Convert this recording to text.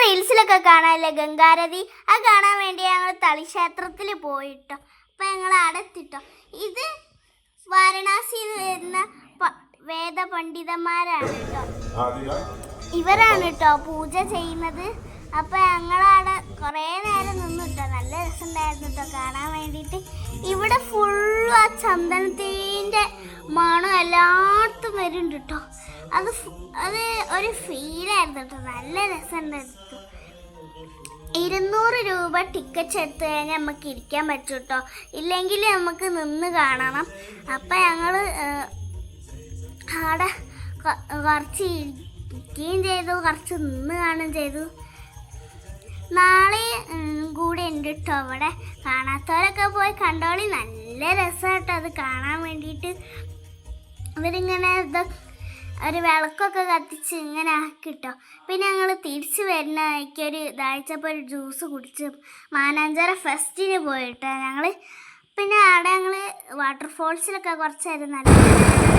റീൽസിലൊക്കെ കാണാനല്ലേ ഗംഗാരതി, അത് കാണാൻ വേണ്ടി ഞങ്ങൾ തളിക്ഷേത്രത്തിൽ പോയിട്ടോ. അപ്പം ഞങ്ങൾ അവിടെ എത്തിട്ടോ. ഇത് വാരണാസിയിൽ വരുന്ന വേദപണ്ഡിതന്മാരാണ് കേട്ടോ. ഇവരാണ് കേട്ടോ പൂജ ചെയ്യുന്നത്. അപ്പം ഞങ്ങളവിടെ കുറേ നേരം നിന്നിട്ടോ. നല്ല രസമുണ്ടായിരുന്നു കേട്ടോ കാണാൻ വേണ്ടിയിട്ട്. ഇവിടെ ഫുള്ളും ആ ചന്ദനത്തിൻ്റെ മണം എല്ലായിടത്തും വരുന്നുണ്ട് കേട്ടോ. അത് ഒരു ഫീലായിരുന്നു കേട്ടോ. നല്ല രസമുണ്ടായിരുന്നു. 200 രൂപ ടിക്കറ്റ് എടുത്ത് കഴിഞ്ഞാൽ നമുക്ക് ഇരിക്കാൻ പറ്റും കേട്ടോ. ഇല്ലെങ്കിൽ നമുക്ക് നിന്ന് കാണണം. അപ്പം ഞങ്ങൾ അവിടെ കുറച്ച് ഇരിക്കുകയും ചെയ്തു, കുറച്ച് നിന്ന് കാണുകയും ചെയ്തു. നാളെ കൂടെ ഉണ്ട് കേട്ടോ അവിടെ. കാണാത്തവരൊക്കെ പോയി കണ്ടോളി. നല്ല രസമായിട്ടോ അത് കാണാൻ വേണ്ടിയിട്ട്. ഇവരിങ്ങനെ ഒരു വിളക്കൊക്കെ കത്തിച്ച് ഇങ്ങനെ ആക്കിട്ടോ. പിന്നെ ഞങ്ങൾ തിരിച്ച് വരുന്ന വഴിക്കൊരു ദാഴ്ചപ്പോൾ ഒരു ജ്യൂസ് കുടിച്ച് മാനാഞ്ചിറ ഫെസ്റ്റിന് പോയിട്ടോ ഞങ്ങൾ. പിന്നെ അവിടെ ഞങ്ങൾ വാട്ടർഫോൾസിലൊക്കെ കുറച്ച് നേരം നല്ല